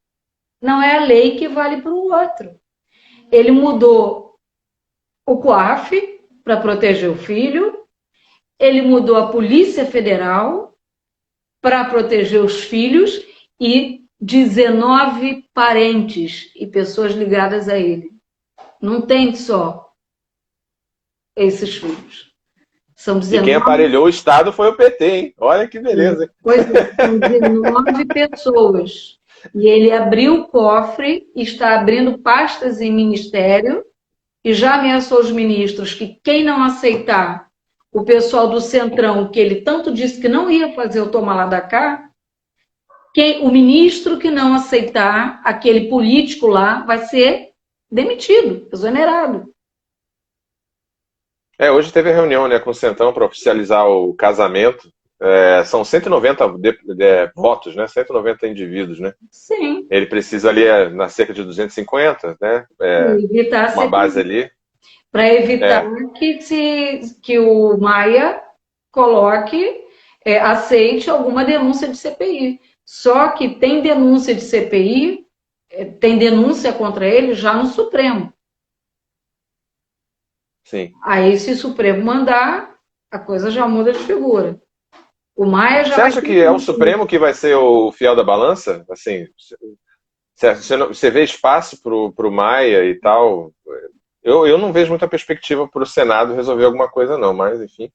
não é a lei que vale para o outro. Ele mudou o COAF para proteger o filho, ele mudou a Polícia Federal para proteger os filhos e 19 parentes e pessoas ligadas a ele. Não tem só esses filhos. São 19... E quem aparelhou o Estado foi o PT, hein? Olha que beleza. Pois é, são 19 pessoas. E ele abriu o cofre, está abrindo pastas em ministério e já ameaçou os ministros que quem não aceitar o pessoal do Centrão, que ele tanto disse que não ia fazer o toma lá da cá, o ministro que não aceitar, aquele político lá, vai ser demitido, exonerado. Hoje teve a reunião, né, com o Centrão para oficializar o casamento. São 190 votos, né? 190 indivíduos, né? Sim. Ele precisa ali na cerca de 250, né? Uma base ali. Para evitar que o Maia coloque, aceite alguma denúncia de CPI. Só que tem denúncia de CPI, tem denúncia contra ele já no Supremo. Sim. Aí, se o Supremo mandar, a coisa já muda de figura. O Maia já Você acha que é o Supremo que vai ser o fiel da balança? Assim, você vê espaço para o Maia e tal? Eu não vejo muita perspectiva para o Senado resolver alguma coisa, não, mas enfim.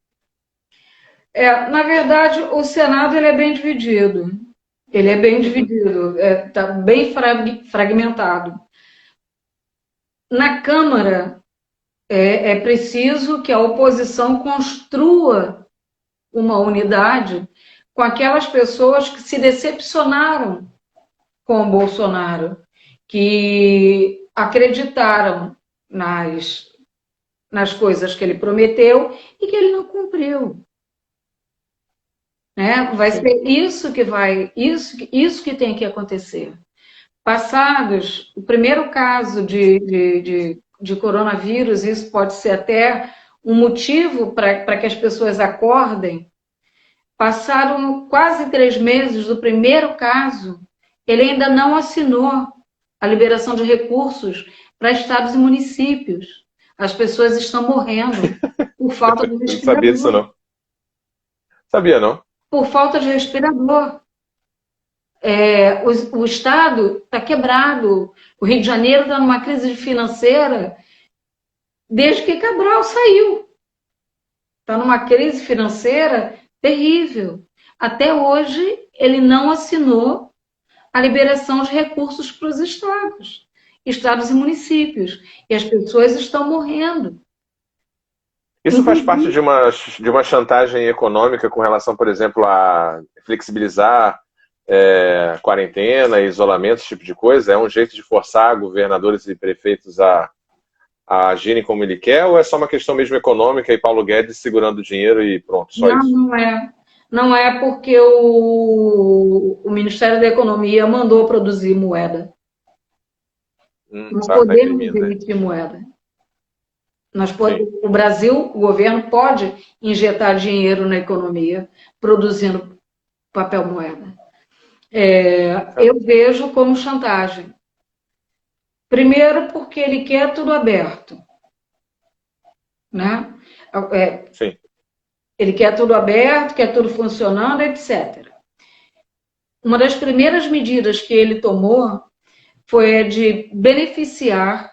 Na verdade, o Senado ele é bem dividido. Ele é bem dividido, está bem fragmentado. Na Câmara, é preciso que a oposição construa uma unidade com aquelas pessoas que se decepcionaram com o Bolsonaro, que acreditaram nas coisas que ele prometeu e que ele não cumpriu. Né? Vai ser isso que tem que acontecer. Passados o primeiro caso de coronavírus, isso pode ser até um motivo para que as pessoas acordem. Passaram quase 3 meses do primeiro caso, ele ainda não assinou a liberação de recursos para estados e municípios. As pessoas estão morrendo por falta de respirador. Não sabia disso, não. Sabia, não. Por falta de respirador. O Estado está quebrado. O Rio de Janeiro está numa crise financeira desde que Cabral saiu. Está numa crise financeira terrível. Até hoje, ele não assinou a liberação de recursos para os estados e municípios. E as pessoas estão morrendo. Isso faz parte de uma chantagem econômica com relação, por exemplo, a flexibilizar quarentena, isolamento, esse tipo de coisa? É um jeito de forçar governadores e prefeitos a agirem como ele quer, ou é só uma questão mesmo econômica e Paulo Guedes segurando o dinheiro e pronto, só isso? Não é. Não é porque o Ministério da Economia mandou produzir moeda. Nós podemos emitir moeda. O Brasil, o governo pode injetar dinheiro na economia produzindo papel moeda. Eu vejo como chantagem. Primeiro porque ele quer tudo aberto. Né? Sim. Ele quer tudo aberto, quer tudo funcionando, etc. Uma das primeiras medidas que ele tomou foi a de beneficiar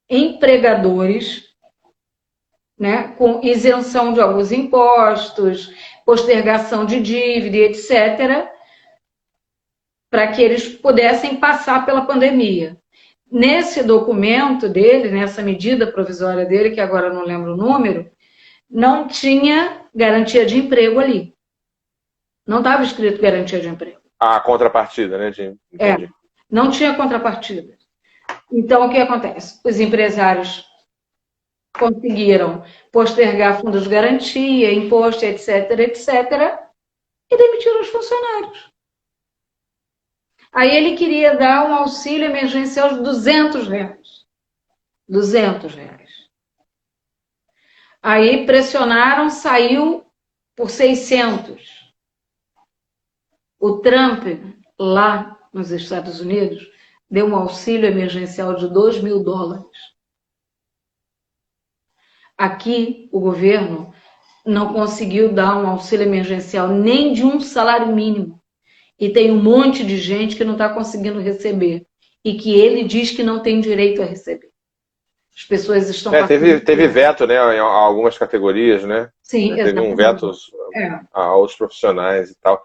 empregadores, né, com isenção de alguns impostos, postergação de dívida, etc., para que eles pudessem passar pela pandemia. Nesse documento dele, nessa medida provisória dele, que agora eu não lembro o número, não tinha garantia de emprego ali. Não estava escrito garantia de emprego. A contrapartida, né? Entendi. Não tinha contrapartida. Então, o que acontece? Os empresários conseguiram postergar fundos de garantia, imposto, etc., etc., e demitiram os funcionários. Aí ele queria dar um auxílio emergencial de R$200. R$200. Aí pressionaram, saiu por 600. O Trump, lá nos Estados Unidos, deu um auxílio emergencial de $2.000. Aqui, o governo não conseguiu dar um auxílio emergencial nem de um salário mínimo. E tem um monte de gente que não está conseguindo receber. E que ele diz que não tem direito a receber. As pessoas estão teve veto, né, em algumas categorias, né? Sim, teve um veto aos profissionais e tal.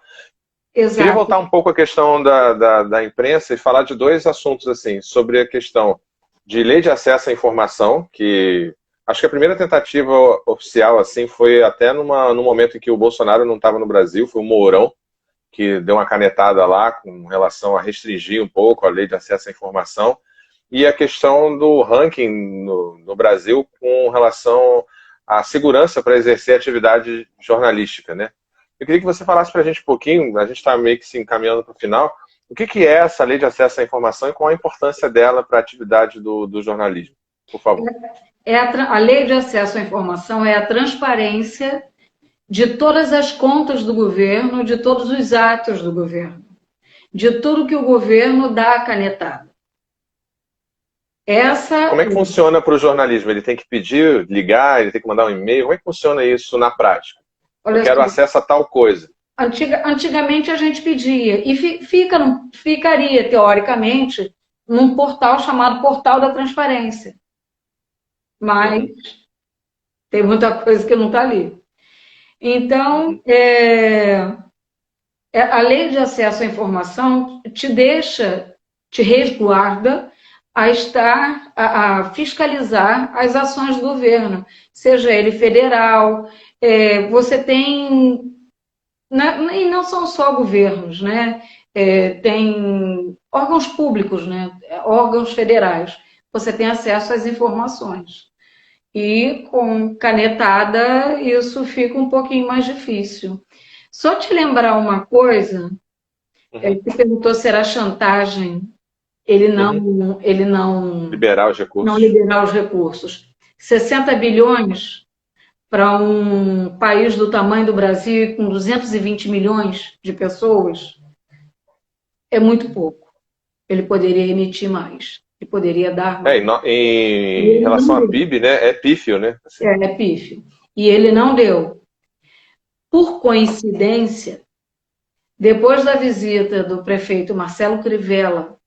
Exato. Queria voltar um pouco à questão da imprensa e falar de dois assuntos, assim, sobre a questão de lei de acesso à informação, que acho que a primeira tentativa oficial, assim, foi até no momento em que o Bolsonaro não estava no Brasil, foi o Mourão, que deu uma canetada lá com relação a restringir um pouco a lei de acesso à informação, e a questão do ranking no Brasil com relação à segurança para exercer atividade jornalística, né? Eu queria que você falasse para a gente um pouquinho, a gente está meio que se encaminhando para o final, o que é essa lei de acesso à informação e qual a importância dela para a atividade do jornalismo, por favor. A lei de acesso à informação é a transparência de todas as contas do governo, de todos os atos do governo, de tudo que o governo dá a canetada. Como é que funciona para o jornalismo? Ele tem que pedir, ligar, ele tem que mandar um e-mail? Como é que funciona isso na prática? Eu quero acesso a tal coisa. Antigamente a gente pedia, e ficaria, teoricamente, num portal chamado Portal da Transparência. Mas tem muita coisa que não está ali. Então, a lei de acesso à informação te resguarda a fiscalizar as ações do governo, seja ele federal, você tem, e não são só governos, né? Tem órgãos públicos, né? Órgãos federais, você tem acesso às informações. E com canetada isso fica um pouquinho mais difícil. Só te lembrar uma coisa, você perguntou se era chantagem, ele não liberar os recursos. Não liberar os recursos. 60 bilhões para um país do tamanho do Brasil, com 220 milhões de pessoas, é muito pouco. Ele poderia emitir mais. Ele poderia dar mais. Em relação a PIB, né? É pífio, né? Assim. É pífio. E ele não deu. Por coincidência, depois da visita do prefeito Marcelo Crivella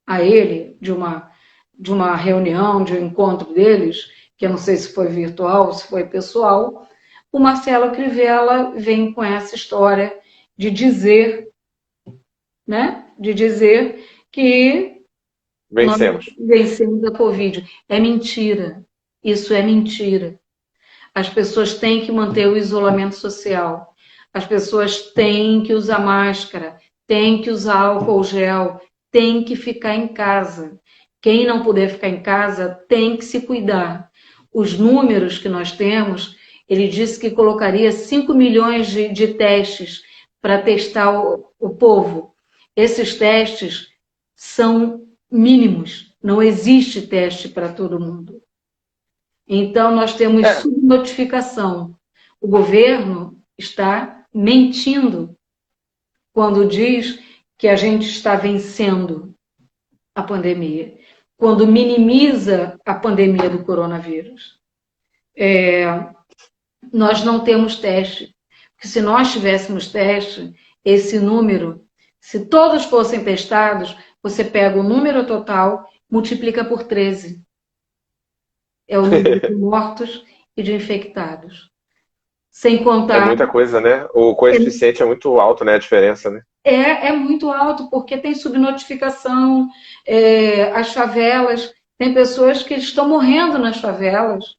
a ele, de uma reunião, de um encontro deles, que eu não sei se foi virtual ou se foi pessoal, o Marcelo Crivella vem com essa história de dizer, né? De dizer que vencemos a Covid. É mentira. Isso é mentira. As pessoas têm que manter o isolamento social. As pessoas têm que usar máscara, têm que usar álcool gel, têm que ficar em casa. Quem não puder ficar em casa tem que se cuidar. Os números que nós temos, ele disse que colocaria 5 milhões de testes para testar o povo. Esses testes são mínimos. Não existe teste para todo mundo. Então, nós temos subnotificação. O governo está mentindo quando diz que a gente está vencendo a pandemia, quando minimiza a pandemia do coronavírus. Nós não temos teste, porque se nós tivéssemos teste, esse número, se todos fossem testados, você pega o número total, multiplica por 13. É o número de mortos e de infectados. Sem É contar... muita coisa, né? O coeficiente é muito alto, né? A diferença, né? É muito alto, porque tem subnotificação, as favelas, tem pessoas que estão morrendo nas favelas,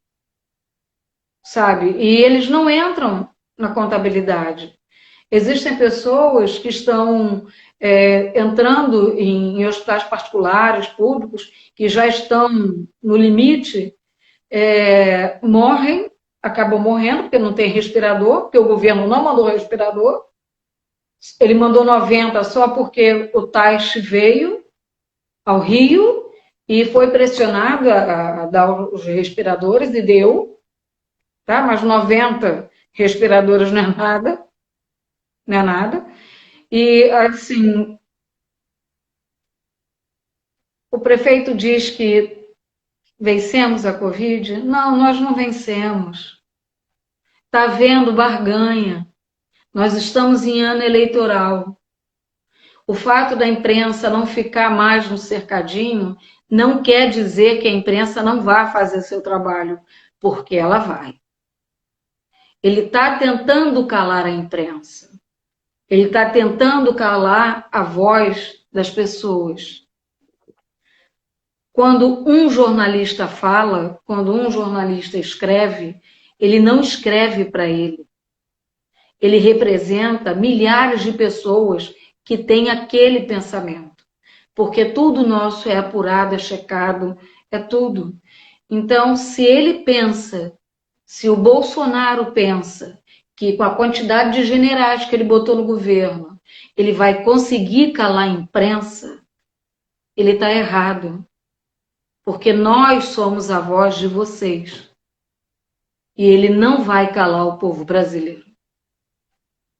sabe? E eles não entram na contabilidade. Existem pessoas que estão entrando em hospitais particulares, públicos, que já estão no limite, morrem, acabam morrendo, porque não tem respirador, porque o governo não mandou respirador. Ele mandou 90 só porque o Taixe veio ao Rio e foi pressionado a dar os respiradores e deu, tá? Mas 90 respiradores não é nada, não é nada. E, assim, o prefeito diz que vencemos a Covid. Não, nós não vencemos. Está havendo barganha. Nós estamos em ano eleitoral. O fato da imprensa não ficar mais no cercadinho não quer dizer que a imprensa não vá fazer seu trabalho, porque ela vai. Ele está tentando calar a imprensa. Ele está tentando calar a voz das pessoas. Quando um jornalista fala, quando um jornalista escreve, ele não escreve para ele. Ele representa milhares de pessoas que têm aquele pensamento. Porque tudo nosso é apurado, é checado, é tudo. Então, se ele pensa, se o Bolsonaro pensa que com a quantidade de generais que ele botou no governo, ele vai conseguir calar a imprensa, ele está errado. Porque nós somos a voz de vocês. E ele não vai calar o povo brasileiro.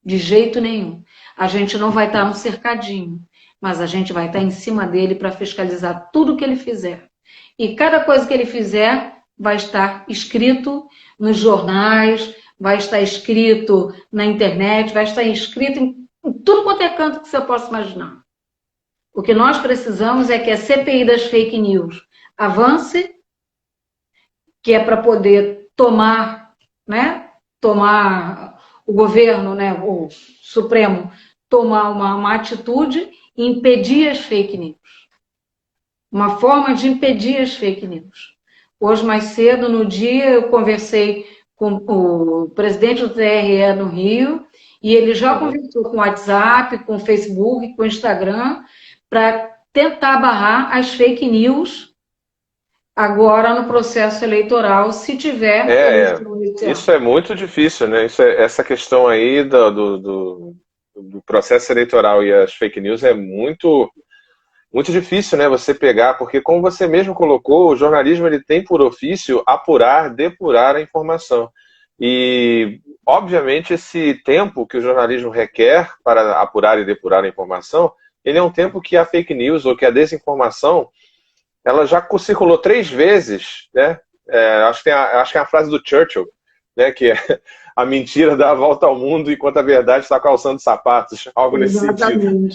De jeito nenhum. A gente não vai estar no cercadinho, mas a gente vai estar em cima dele para fiscalizar tudo que ele fizer. E cada coisa que ele fizer vai estar escrito nos jornais, vai estar escrito na internet, vai estar escrito em tudo quanto é canto que você possa imaginar. O que nós precisamos é que a CPI das fake news avance, que é para poder tomar o governo, né, o Supremo, tomar uma atitude e impedir as fake news. Uma forma de impedir as fake news. Hoje, mais cedo, no dia, eu conversei com o presidente do TRE no Rio, e ele já conversou com o WhatsApp, com o Facebook, com o Instagram, para tentar barrar as fake news agora no processo eleitoral, se tiver... Isso é muito difícil, né? Essa questão aí do processo eleitoral e as fake news é muito, muito difícil, né? Você pegar, porque como você mesmo colocou, o jornalismo ele tem por ofício apurar, depurar a informação. E, obviamente, esse tempo que o jornalismo requer para apurar e depurar a informação, ele é um tempo que a fake news ou que a desinformação ela já circulou 3 vezes, né? Acho que é a frase do Churchill, né? Que é a mentira dá a volta ao mundo enquanto a verdade está calçando sapatos, algo nesse sentido.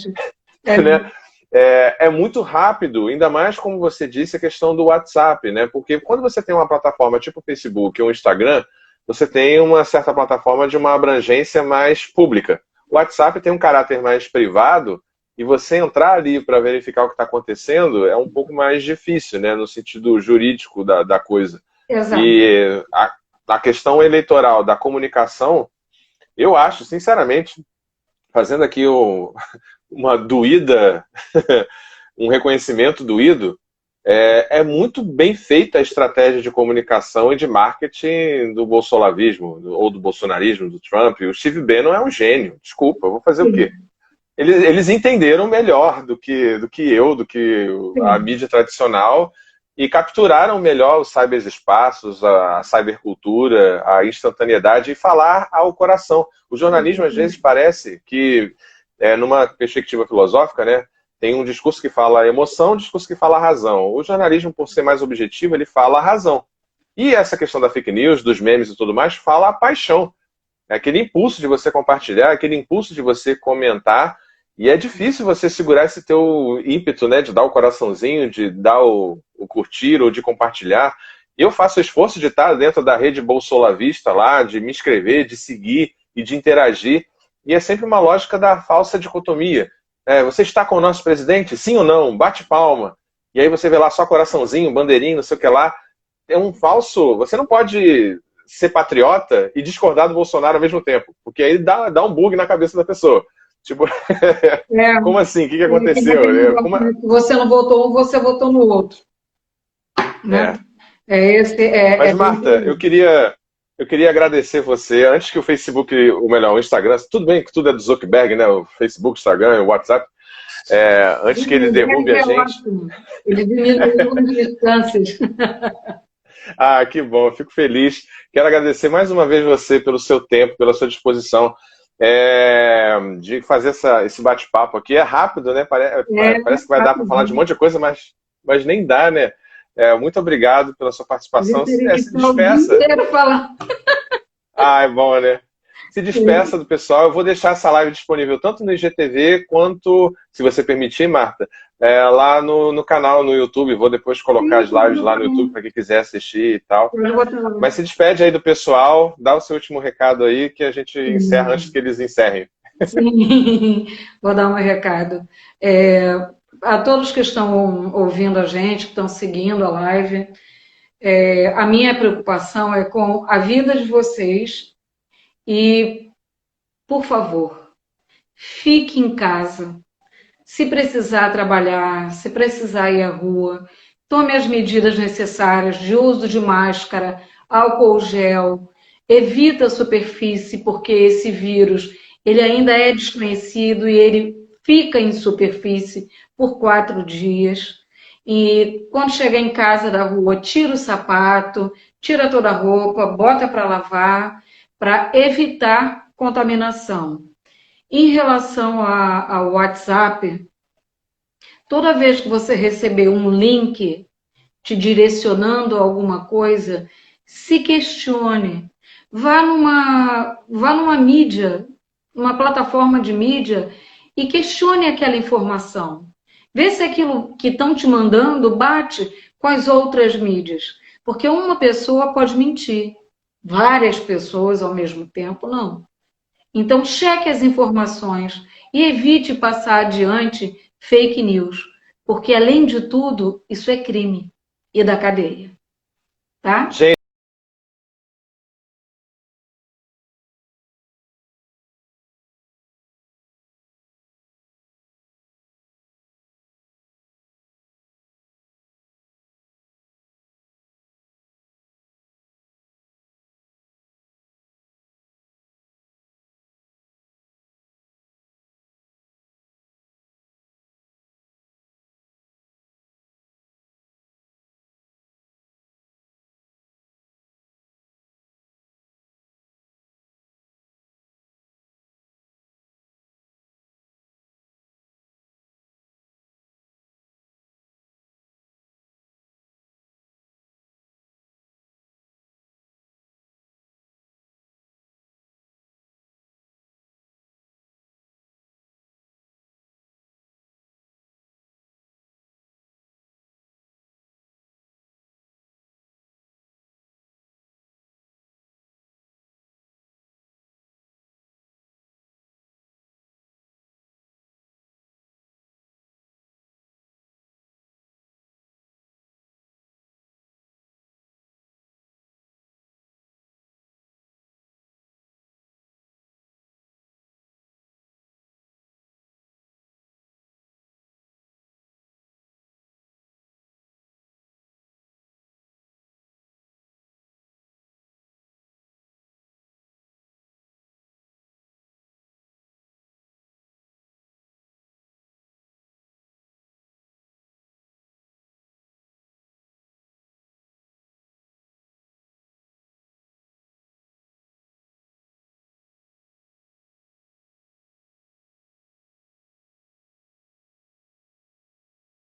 Né? É muito rápido, ainda mais como você disse, a questão do WhatsApp, né? Porque quando você tem uma plataforma tipo o Facebook ou o Instagram, você tem uma certa plataforma de uma abrangência mais pública. O WhatsApp tem um caráter mais privado, e você entrar ali para verificar o que está acontecendo é um pouco mais difícil, né, no sentido jurídico da coisa. Exato. E a questão eleitoral, da comunicação, eu acho, sinceramente, fazendo aqui uma doída, um reconhecimento doído, é muito bem feita a estratégia de comunicação e de marketing do bolsolavismo, ou do bolsonarismo, do Trump. O Steve Bannon é um gênio, desculpa, eu vou fazer o quê? Eles entenderam melhor do que a mídia tradicional e capturaram melhor os cyberespaços, a cybercultura, a instantaneidade e falar ao coração. O jornalismo, às vezes, parece que, numa perspectiva filosófica, né, tem um discurso que fala emoção, um discurso que fala razão. O jornalismo, por ser mais objetivo, ele fala a razão. E essa questão da fake news, dos memes e tudo mais, fala a paixão. É aquele impulso de você compartilhar, aquele impulso de você comentar E é difícil você segurar esse teu ímpeto, né, de dar o coraçãozinho, de dar o curtir ou de compartilhar. Eu faço o esforço de estar dentro da rede Bolsolavista lá, de me inscrever, de seguir e de interagir. E é sempre uma lógica da falsa dicotomia. Você está com o nosso presidente? Sim ou não? Bate palma. E aí você vê lá só coraçãozinho, bandeirinho, não sei o que lá. É um falso... Você não pode ser patriota e discordar do Bolsonaro ao mesmo tempo, porque aí dá um bug na cabeça da pessoa. Tipo, como assim? O que aconteceu? Você não votou um, você votou no outro. Né? Mas, Marta, eu queria agradecer você, antes que o Facebook, ou melhor, o Instagram, tudo bem que tudo é do Zuckerberg, né? O Facebook, o Instagram, o WhatsApp, antes que ele derrube a gente. Ótimo. Ele diminuiu as distâncias. Ah, que bom, eu fico feliz. Quero agradecer mais uma vez você pelo seu tempo, pela sua disposição de fazer esse bate-papo aqui. É rápido, né? Parece que vai dar para falar de um monte de coisa, mas nem dá, né? Muito obrigado pela sua participação. Se despeça. Ah, é bom, né? Se despeça do pessoal. Eu vou deixar essa live disponível tanto no IGTV quanto, se você permitir, Marta, lá no canal, no YouTube. Vou depois colocar as lives lá no YouTube para quem quiser assistir e tal. Mas se despede aí do pessoal, dá o seu último recado aí que a gente encerra antes que eles encerrem. Sim, vou dar um recado. A todos que estão ouvindo a gente, que estão seguindo a live, a minha preocupação é com a vida de vocês e, por favor, fique em casa. Se precisar trabalhar, se precisar ir à rua, tome as medidas necessárias de uso de máscara, álcool gel, evita a superfície, porque esse vírus ele ainda é desconhecido e ele fica em superfície por 4 dias. E quando chegar em casa da rua, tira o sapato, tira toda a roupa, bota para lavar, para evitar contaminação. Em relação ao WhatsApp, toda vez que você receber um link te direcionando a alguma coisa, se questione. Vá numa mídia, uma plataforma de mídia e questione aquela informação. Vê se aquilo que estão te mandando bate com as outras mídias. Porque uma pessoa pode mentir, várias pessoas ao mesmo tempo não. Então, cheque as informações e evite passar adiante fake news. Porque, além de tudo, isso é crime e da cadeia. Tá? Gente,